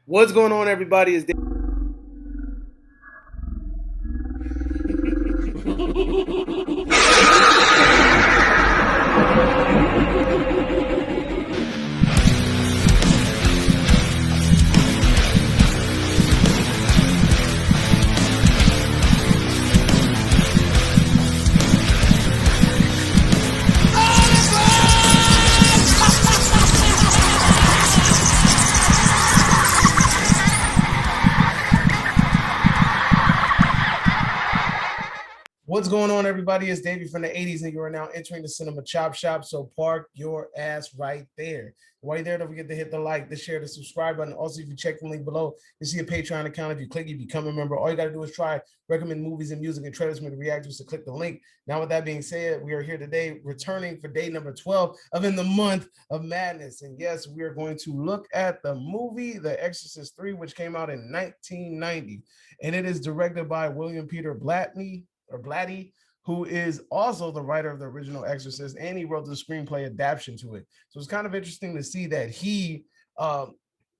What's going on, everybody? Is What's going on, everybody? It's Davey from the 80s, and you are now entering the Cinema Chop Shop. So park your ass right there. While you're there, don't forget to hit the like, the share, the subscribe button. Also, if you check the link below, you see a Patreon account. If you click, you become a member. All you got to do is try, recommend movies and music and trailers for me to react to. So click the link. Now, with that being said, we are here today, returning for day number 12 of In the Month of Madness. And yes, we are going to look at the movie The Exorcist 3, which came out in 1990. And it is directed by William Peter Blatty, who is also the writer of the original Exorcist, and he wrote the screenplay adaptation to it. So it's kind of interesting to see that he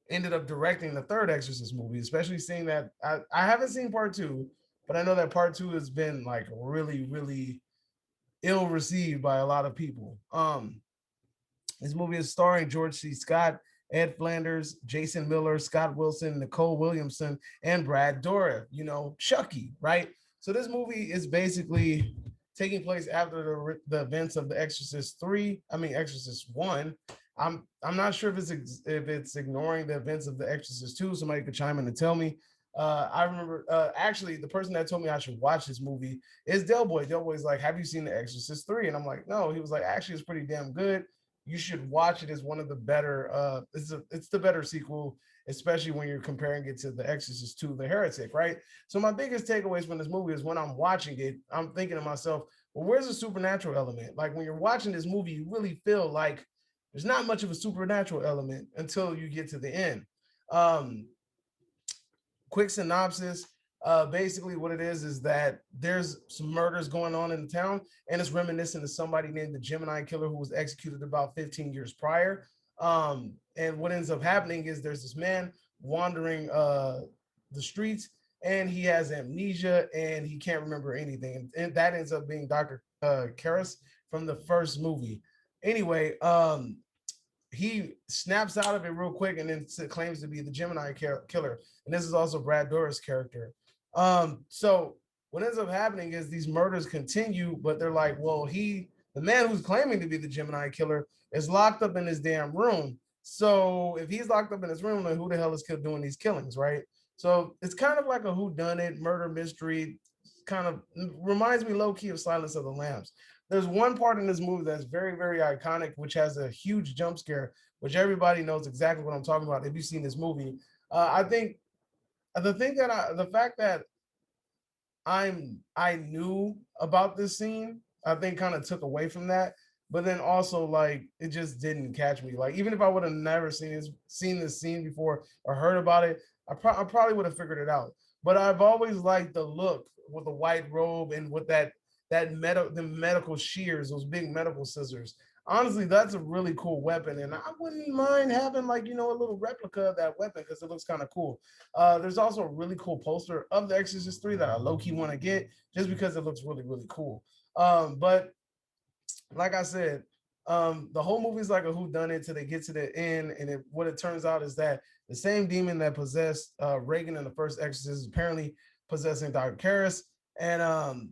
ended up directing the third Exorcist movie, especially seeing that I haven't seen part two, but I know that part two has been like really, really ill received by a lot of people. This movie is starring George C. Scott, Ed Flanders, Jason Miller, Scott Wilson, Nicole Williamson, and Brad Dourif. You know, Chucky, right? So this movie is basically taking place after the events of The Exorcist 3. I mean, Exorcist 1. I'm not sure if it's ignoring the events of The Exorcist 2. Somebody could chime in and tell me. I remember actually the person that told me I should watch this movie is Del Boy. Del Boy's like, "Have you seen The Exorcist 3?" And I'm like, "No." He was like, "Actually, it's pretty damn good. You should watch it as one of the better it's the better sequel, especially when you're comparing it to The Exorcist 2, The Heretic, right?" So my biggest takeaways from this movie is when I'm watching it, I'm thinking to myself, well, where's the supernatural element? Like when you're watching this movie, you really feel like there's not much of a supernatural element until you get to the end. um Quick synopsis. Basically, what it is that there's some murders going on in the town, and it's reminiscent of somebody named the Gemini Killer who was executed about 15 years prior. And what ends up happening is there's this man wandering the streets, and he has amnesia and he can't remember anything, and that ends up being Dr. Karras from the first movie. Anyway, he snaps out of it real quick and then claims to be the Gemini killer. And this is also Brad Dourif's character. So what ends up happening is these murders continue, but they're like, well, the man who's claiming to be the Gemini killer, is locked up in his damn room. So if he's locked up in his room, then who the hell is doing these killings, right? So it's kind of like a whodunit murder mystery. Kind of reminds me low key of Silence of the Lambs. There's one part in this movie that's very, very iconic, which has a huge jump scare, which everybody knows exactly what I'm talking about if you've seen this movie. I think the fact that I knew about this scene, I think kind of took away from that. But then also like it just didn't catch me. Like even if I would have never seen this scene before or heard about it, I probably would have figured it out. But I've always liked the look with the white robe and with the medical shears, those big medical scissors. Honestly, that's a really cool weapon, and I wouldn't mind having like a little replica of that weapon because it looks kind of cool. There's also a really cool poster of The Exorcist 3 that I low key want to get just because it looks really, really cool. But like I said, the whole movie's like a whodunit till they get to the end, and what it turns out is that the same demon that possessed Reagan in the first Exorcist is apparently possessing Dr. Karras, and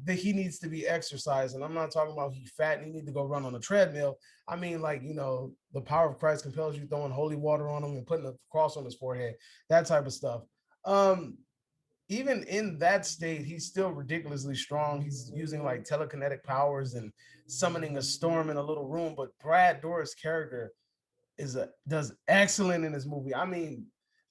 that he needs to be exercised. And I'm not talking about he fat and he need to go run on a treadmill. I mean, like, the power of Christ compels you throwing holy water on him and putting a cross on his forehead, that type of stuff. Um, Even in that state, he's still ridiculously strong. He's using like telekinetic powers and summoning a storm in a little room. But Brad Dourif's character does excellent in this movie. I mean,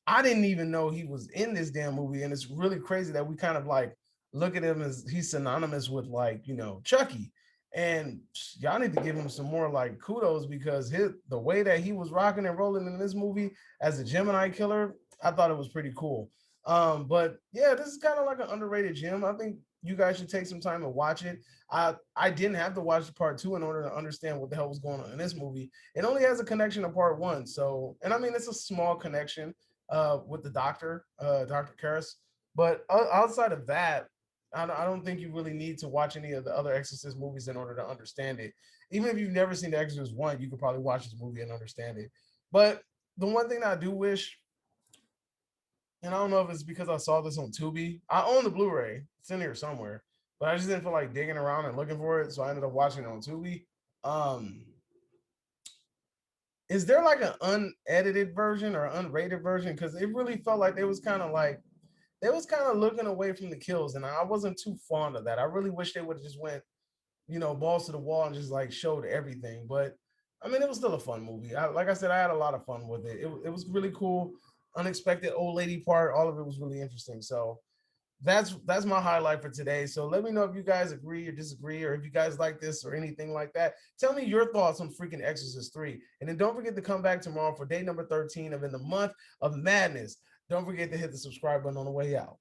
I didn't even know he was in this damn movie, and it's really crazy that we kind of like look at him as he's synonymous with like Chucky. And y'all need to give him some more like kudos because the way that he was rocking and rolling in this movie as a Gemini killer, I thought it was pretty cool. But yeah, this is kind of like an underrated gem. I think you guys should take some time to watch it. I didn't have to watch part two in order to understand what the hell was going on in this movie. It only has a connection to part one. So, and I mean, it's a small connection with the doctor, Dr. Karras. But outside of that, I don't think you really need to watch any of the other Exorcist movies in order to understand it. Even if you've never seen The Exorcist 1, you could probably watch this movie and understand it. But the one thing that I do wish, and I don't know if it's because I saw this on Tubi. I own the Blu-ray. It's in here somewhere. But I just didn't feel like digging around and looking for it. So I ended up watching it on Tubi. Um, is there like an unedited version or unrated version? Because it really felt like they was kind of looking away from the kills, and I wasn't too fond of that. I really wish they would have just went, balls to the wall and just like showed everything. But I mean, it was still a fun movie. Like I said, I had a lot of fun with it. It was really cool. Unexpected old lady part, all of it was really interesting. So that's my highlight for today. So let me know if you guys agree or disagree, or if you guys like this or anything like that. Tell me your thoughts on freaking Exorcist 3. And then don't forget to come back tomorrow for day number 13 of In the Month of Madness. Don't forget to hit the subscribe button on the way out.